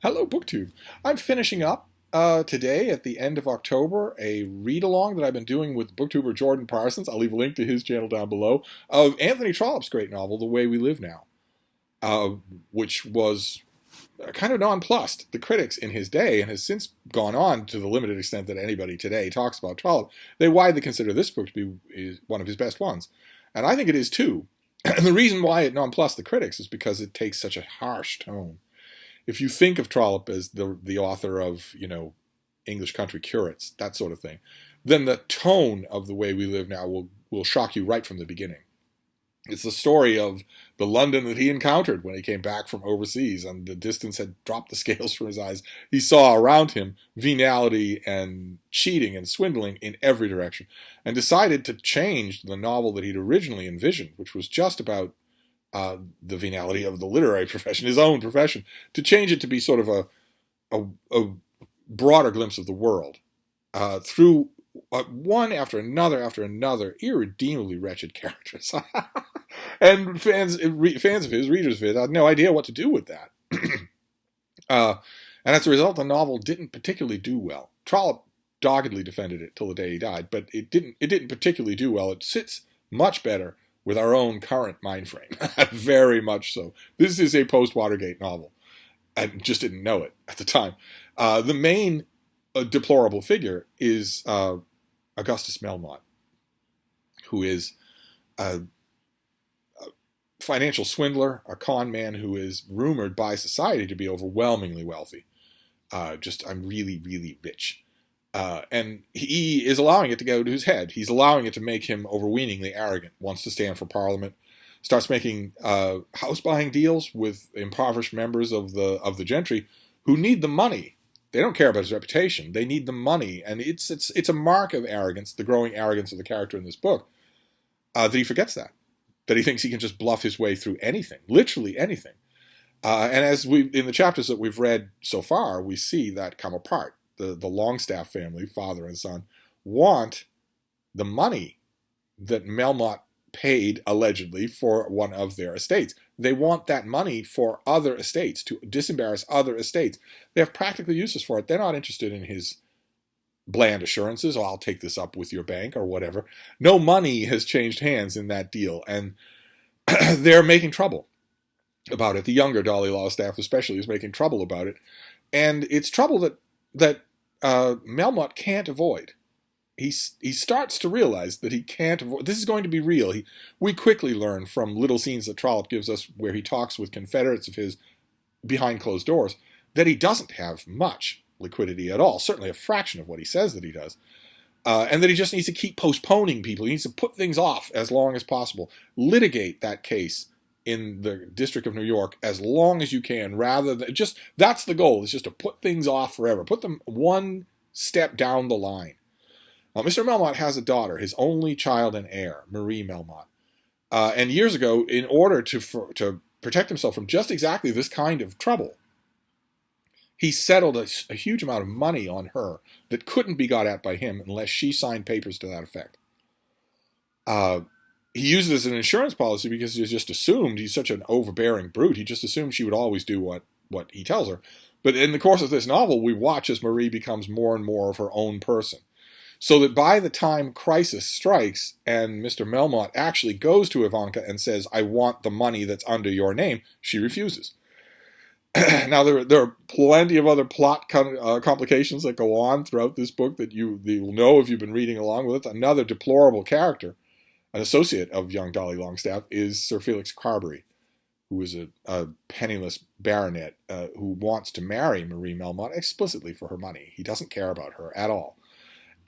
Hello, BookTube. I'm finishing up today at the end of October a read-along that I've been doing with booktuber Jordan Parsons. I'll leave a link to his channel down below, of Anthony Trollope's great novel, The Way We Live Now, which was kind of nonplussed the critics in his day and has since gone on to the limited extent that anybody today talks about Trollope. They widely consider this book to be one of his best ones. And I think it is too. And the reason why it nonplussed the critics is because it takes such a harsh tone. If you think of Trollope as the author of, English Country Curates, that sort of thing, then the tone of The Way We Live Now will shock you right from the beginning. It's the story of the London that he encountered when he came back from overseas, and the distance had dropped the scales from his eyes. He saw around him venality and cheating and swindling in every direction, and decided to change the novel that he'd originally envisioned, which was just about the venality of the literary profession, his own profession, to change it to be sort of a broader glimpse of the world through one after another irredeemably wretched characters. And fans of his, readers of his, had no idea what to do with that. And as a result, the novel didn't particularly do well. Trollope doggedly defended it till the day he died, but it didn't particularly do well. It sits much better with our own current mind frame. Very much so. This is a post-Watergate novel. I just didn't know it at the time. The main deplorable figure is Augustus Melmotte, who is a financial swindler, a con man who is rumored by society to be overwhelmingly wealthy. I'm really, really rich. And he is allowing it to go to his head. He's allowing it to make him overweeningly arrogant, wants to stand for Parliament, starts making house-buying deals with impoverished members of the gentry who need the money. They don't care about his reputation. They need the money. And it's a mark of arrogance, the growing arrogance of the character in this book, that he forgets that he thinks he can just bluff his way through anything, literally anything. And as in the chapters that we've read so far, we see that come apart. The Longstaff family, father and son, want the money that Melmotte paid, allegedly, for one of their estates. They want that money for other estates, to disembarrass other estates. They have practical uses for it. They're not interested in his bland assurances, I'll take this up with your bank or whatever. No money has changed hands in that deal, and they're making trouble about it. The younger Dolly Longstaff especially is making trouble about it. And it's trouble that Melmotte can't avoid. He starts to realize that he can't avoid. This is going to be real. We quickly learn from little scenes that Trollope gives us where he talks with confederates of his behind closed doors that he doesn't have much liquidity at all, certainly a fraction of what he says that he does, and that he just needs to keep postponing people. He needs to put things off as long as possible, litigate that case in the District of New York as long as you can, rather than that's the goal, is just to put things off forever, put them one step down the line. Mr. Melmotte has a daughter, his only child and heir, Marie Melmotte. And years ago, in order to protect himself from just exactly this kind of trouble, he settled a huge amount of money on her that couldn't be got at by him unless she signed papers to that effect. He used it as an insurance policy because he just assumed, he's such an overbearing brute, he just assumed she would always do what he tells her. But in the course of this novel, we watch as Marie becomes more and more of her own person. So that by the time crisis strikes and Mr. Melmotte actually goes to Ivanka and says, I want the money that's under your name, she refuses. Now, there are plenty of other plot complications that go on throughout this book that you'll know if you've been reading along with it. Another deplorable character, an associate of young Dolly Longstaff, is Sir Felix Carberry, who is a penniless baronet who wants to marry Marie Melmotte explicitly for her money. He doesn't care about her at all.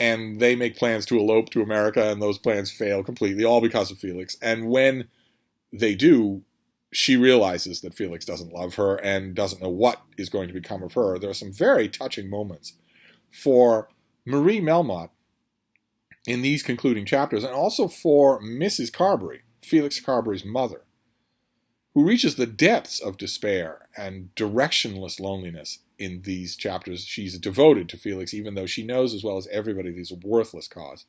And they make plans to elope to America, and those plans fail completely, all because of Felix. And when they do, she realizes that Felix doesn't love her and doesn't know what is going to become of her. There are some very touching moments for Marie Melmotte in these concluding chapters, and also for Mrs. Carberry, Felix Carberry's mother, who reaches the depths of despair and directionless loneliness in these chapters. She's devoted to Felix, even though she knows as well as everybody that he's a worthless cause,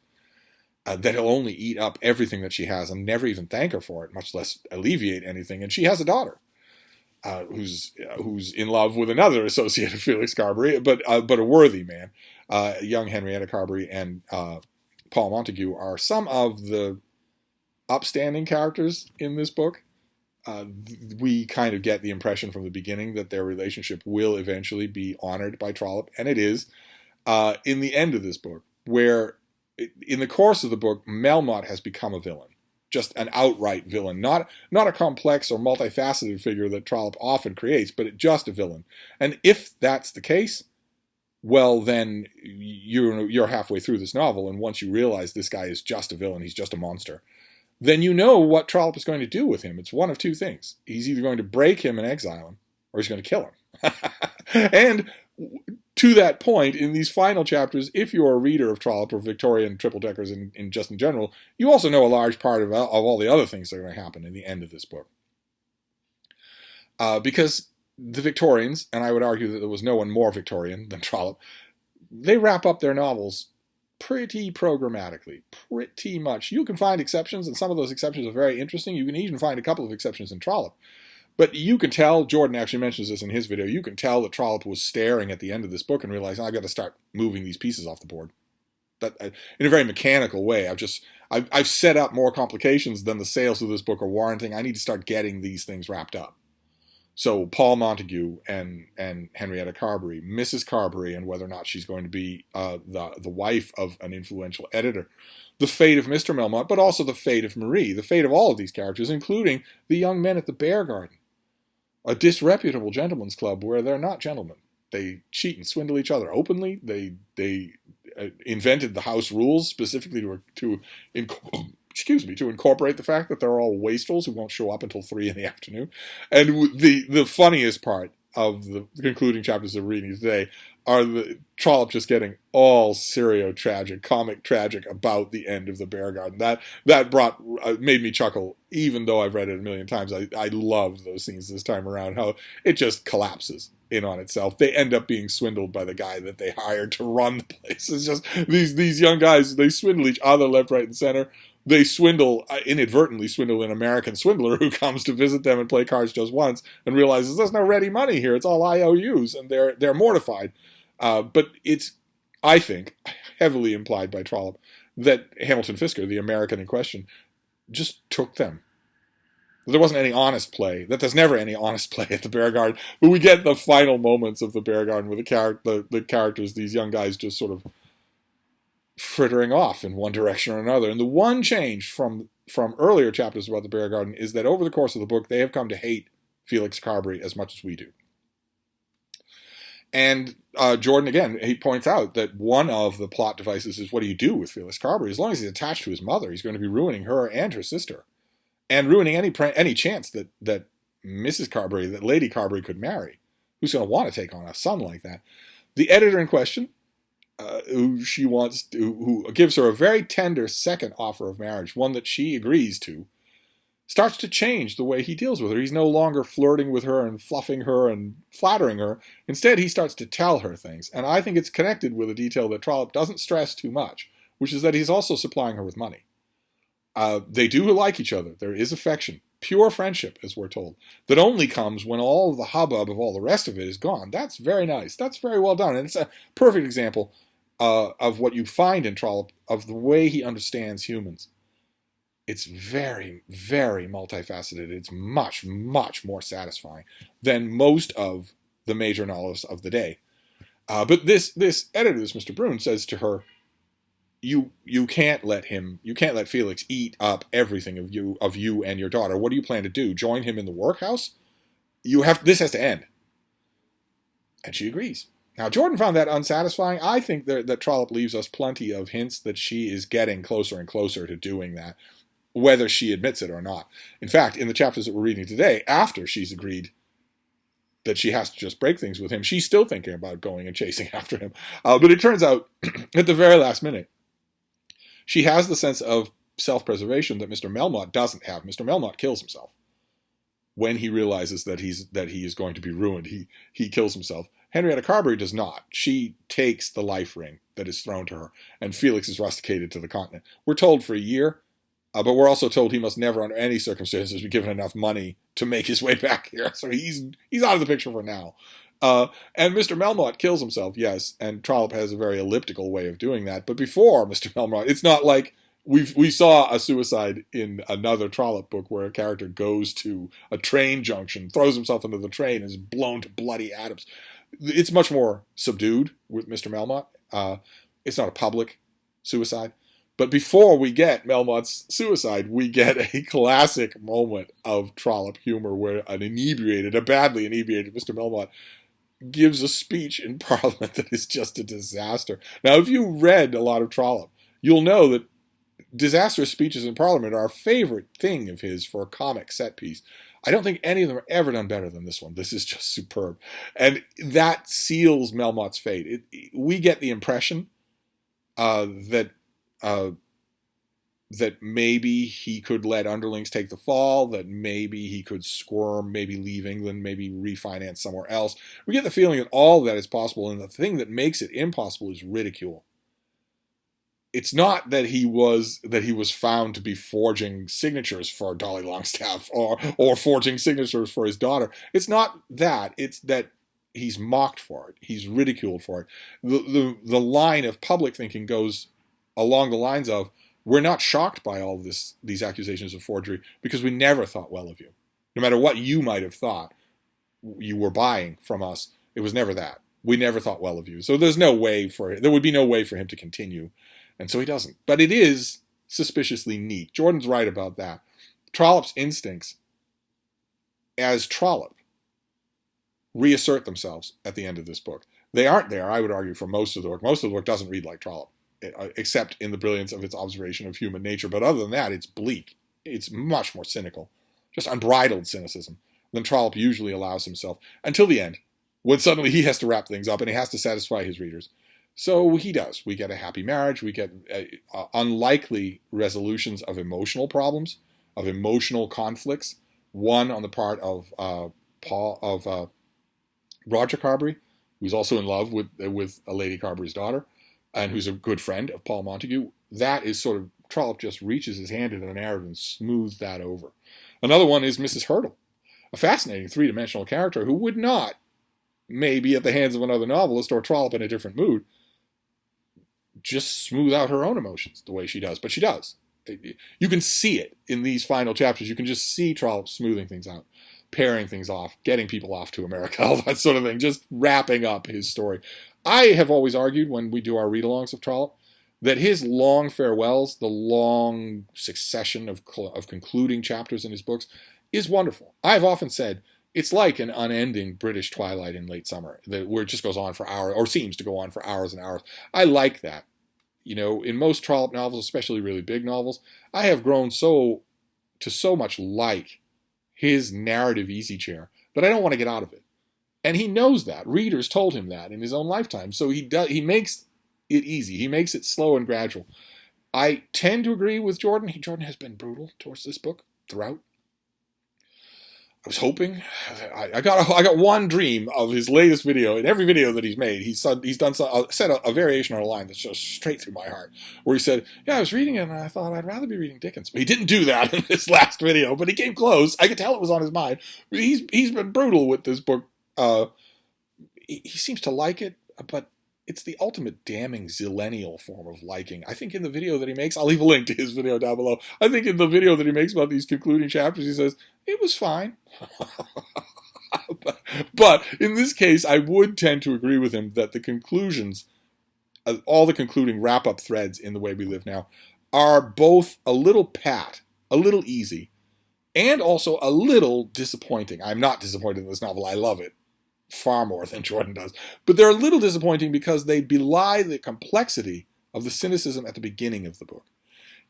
that he'll only eat up everything that she has and never even thank her for it, much less alleviate anything. And she has a daughter. who's in love with another associate of Felix Carberry, but a worthy man. Young Henrietta Carberry and Paul Montague are some of the upstanding characters in this book. We kind of get the impression from the beginning that their relationship will eventually be honored by Trollope, and it is in the end of this book, where in the course of the book, Melmotte has become a villain, just an outright villain, not a complex or multifaceted figure that Trollope often creates, but just a villain. And if that's the case, well, then you're halfway through this novel, and once you realize this guy is just a villain, he's just a monster, then you know what Trollope is going to do with him. It's one of two things. He's either going to break him and exile him, or he's going to kill him. And to that point, in these final chapters, if you're a reader of Trollope or Victorian triple-deckers in general, you also know a large part of all the other things that are going to happen in the end of this book. Because the Victorians, and I would argue that there was no one more Victorian than Trollope, they wrap up their novels pretty programmatically, pretty much. You can find exceptions, and some of those exceptions are very interesting. You can even find a couple of exceptions in Trollope. But you can tell, Jordan actually mentions this in his video, you can tell that Trollope was staring at the end of this book and realizing, I've got to start moving these pieces off the board. That, in a very mechanical way. I've set up more complications than the sales of this book are warranting. I need to start getting these things wrapped up. So Paul Montague and Henrietta Carberry, Mrs. Carberry, and whether or not she's going to be the wife of an influential editor, the fate of Mr. Melmotte, but also the fate of Marie, the fate of all of these characters, including the young men at the Bear Garden, a disreputable gentleman's club where they're not gentlemen. They cheat and swindle each other openly. They invented the house rules specifically to incorporate the fact that they're all wastrels who won't show up until 3 in the afternoon. And the funniest part of the concluding chapters of reading today are the Trollope just getting all serio-tragic, comic tragic about the end of the Bear Garden. That made me chuckle, even though I've read it a million times. I loved those scenes this time around, how it just collapses in on itself. They end up being swindled by the guy that they hired to run the place. It's just these young guys, they swindle each other left, right, and center. They inadvertently swindle an American swindler who comes to visit them and play cards just once and realizes there's no ready money here. It's all IOUs, and they're mortified. But it's, I think, heavily implied by Trollope that Hamilton Fisker, the American in question, just took them. There wasn't any honest play. That there's never any honest play at the Bear Garden. But we get the final moments of the Bear Garden with the characters, these young guys, just sort of frittering off in one direction or another. And the one change from earlier chapters about the Bear Garden is that over the course of the book, they have come to hate Felix Carberry as much as we do. And Jordan, again, he points out that one of the plot devices is, what do you do with Felix Carberry? As long as he's attached to his mother, he's going to be ruining her and her sister, and ruining any chance that Mrs. Carberry, that Lady Carberry, could marry. Who's going to want to take on a son like that? The editor in question, who gives her a very tender second offer of marriage, one that she agrees to, starts to change the way he deals with her. He's no longer flirting with her and fluffing her and flattering her. Instead, he starts to tell her things. And I think it's connected with a detail that Trollope doesn't stress too much, which is that he's also supplying her with money. They do like each other. There is affection, pure friendship, as we're told, that only comes when all of the hubbub of all the rest of it is gone. That's very nice. That's very well done. And it's a perfect example of what you find in Trollope, of the way he understands humans. It's very, very multifaceted. It's much, much more satisfying than most of the major novelists of the day. But this editor, this Mr. Brune, says to her, you can't let Felix eat up everything of you and your daughter. What do you plan to do? Join him in the workhouse? This has to end. And she agrees. Now, Jordan found that unsatisfying. I think that Trollope leaves us plenty of hints that she is getting closer and closer to doing that, whether she admits it or not. In fact, in the chapters that we're reading today, after she's agreed that she has to just break things with him, she's still thinking about going and chasing after him. But it turns out, at the very last minute, she has the sense of self-preservation that Mr. Melmotte doesn't have. Mr. Melmotte kills himself when he realizes that he is going to be ruined. He kills himself. Henrietta Carberry does not. She takes the life ring that is thrown to her, and Felix is rusticated to the continent. We're told for a year But we're also told he must never, under any circumstances, be given enough money to make his way back here. So he's out of the picture for now. And Mr. Melmotte kills himself, yes, and Trollope has a very elliptical way of doing that. But before Mr. Melmotte, it's not like we saw a suicide in another Trollope book where a character goes to a train junction, throws himself into the train, and is blown to bloody atoms. It's much more subdued with Mr. Melmotte. It's not a public suicide. But before we get Melmotte's suicide, we get a classic moment of Trollope humor where a badly inebriated Mr. Melmotte gives a speech in Parliament that is just a disaster. Now, if you read a lot of Trollope, you'll know that disastrous speeches in Parliament are a favorite thing of his for a comic set piece. I don't think any of them are ever done better than this one. This is just superb. And that seals Melmotte's fate. We get the impression that maybe he could let underlings take the fall, that maybe he could squirm, maybe leave England, maybe refinance somewhere else. We get the feeling that all of that is possible, and the thing that makes it impossible is ridicule. It's not that he was found to be forging signatures for Dolly Longstaff or forging signatures for his daughter. It's not that. It's that he's mocked for it. He's ridiculed for it. The line of public thinking goes along the lines of, we're not shocked by all these accusations of forgery because we never thought well of you. No matter what you might have thought you were buying from us, it was never that. We never thought well of you. So there would be no way for him to continue. And so he doesn't. But it is suspiciously neat. Jordan's right about that. Trollope's instincts as Trollope reassert themselves at the end of this book. They aren't there, I would argue, for most of the work. Most of the work doesn't read like Trollope, except in the brilliance of its observation of human nature. But other than that, it's bleak. It's much more cynical, just unbridled cynicism than Trollope usually allows himself, until the end, when suddenly he has to wrap things up and he has to satisfy his readers. So he does. We get a happy marriage. We get unlikely resolutions of emotional problems, of emotional conflicts. One on the part of Roger Carbery, who's also in love with a Lady Carbery's daughter, and who's a good friend of Paul Montague. That is sort of, Trollope just reaches his hand into the narrative and smooths that over. Another one is Mrs. Hurdle, a fascinating three-dimensional character who would not, maybe at the hands of another novelist or Trollope in a different mood, just smooth out her own emotions the way she does. But she does. You can see it in these final chapters. You can just see Trollope smoothing things out, pairing things off, getting people off to America, all that sort of thing, just wrapping up his story. I have always argued when we do our read-alongs of Trollope that his long farewells, the long succession of concluding chapters in his books, is wonderful. I've often said it's like an unending British twilight in late summer, where it just goes on for hours, or seems to go on for hours and hours. I like that. You know, in most Trollope novels, especially really big novels, I have grown so much like his narrative easy chair that I don't want to get out of it. And he knows that. Readers told him that in his own lifetime. So he makes it easy. He makes it slow and gradual. I tend to agree with Jordan. Jordan has been brutal towards this book throughout. I was hoping. I got one dream of his latest video. In every video that he's made, he's said a variation on a line that goes straight through my heart, where he said, "Yeah, I was reading it and I thought I'd rather be reading Dickens." But he didn't do that in this last video, but he came close. I could tell it was on his mind. He's been brutal with this book. He seems to like it, but it's the ultimate damning zillennial form of liking. I think in the video that he makes, I'll leave a link to his video down below. I think in the video that he makes about these concluding chapters, he says, it was fine. But in this case, I would tend to agree with him that the conclusions, all the concluding wrap-up threads in The Way We Live Now, are both a little pat, a little easy, and also a little disappointing. I'm not disappointed in this novel. I love it far more than Jordan does. But they're a little disappointing because they belie the complexity of the cynicism at the beginning of the book.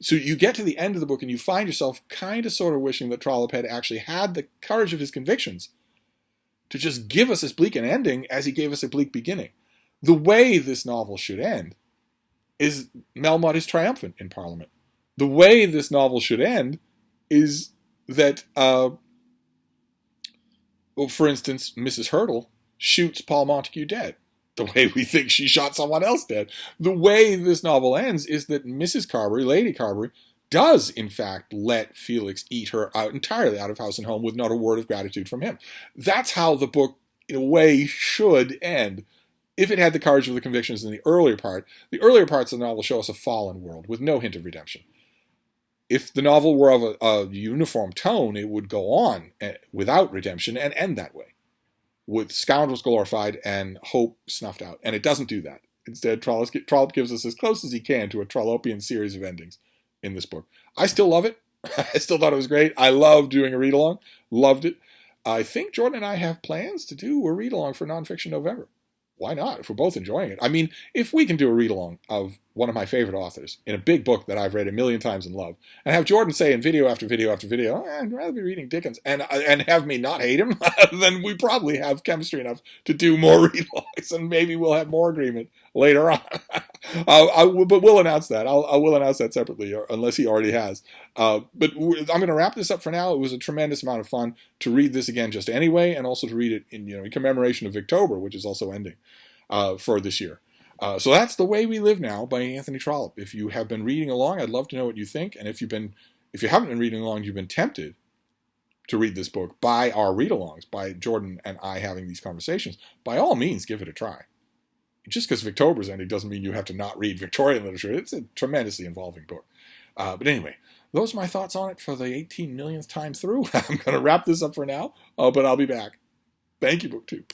So you get to the end of the book and you find yourself kind of sort of wishing that Trollope had actually had the courage of his convictions to just give us as bleak an ending as he gave us a bleak beginning. The way this novel should end is Melmotte is triumphant in Parliament. The way this novel should end is that for instance, Mrs. Hurdle shoots Paul Montague dead, the way we think she shot someone else dead. The way this novel ends is that Mrs. Carbery, Lady Carbery, does, in fact, let Felix eat her out entirely out of house and home with not a word of gratitude from him. That's how the book, in a way, should end. If it had the courage of the convictions in the earlier parts of the novel show us a fallen world with no hint of redemption. If the novel were of a uniform tone, it would go on without redemption and end that way, with scoundrels glorified and hope snuffed out. And it doesn't do that. Instead, Trollope gives us as close as he can to a Trollopian series of endings in this book. I still love it. I still thought it was great. I loved doing a read-along. Loved it. I think Jordan and I have plans to do a read-along for Nonfiction November. Why not, if we're both enjoying it? I mean, if we can do a read-along of one of my favorite authors in a big book that I've read a million times and love, and have Jordan say in video after video after video, I'd rather be reading Dickens, and have me not hate him, then we probably have chemistry enough to do more read-alongs, and maybe we'll have more agreement later on. But we'll announce that. I will announce that separately, unless he already has. But I'm going to wrap this up for now. It was a tremendous amount of fun to read this again just anyway, and also to read it in commemoration of Victober, which is also ending for this year. So that's The Way We Live Now by Anthony Trollope. If you have been reading along, I'd love to know what you think. And if you haven't been reading along, you've been tempted to read this book by our read-alongs, by Jordan and I having these conversations, by all means, give it a try. Just because Victober's ending doesn't mean you have to not read Victorian literature. It's a tremendously involving book. But anyway, those are my thoughts on it for the 18 millionth time through. I'm going to wrap this up for now, but I'll be back. Thank you, BookTube.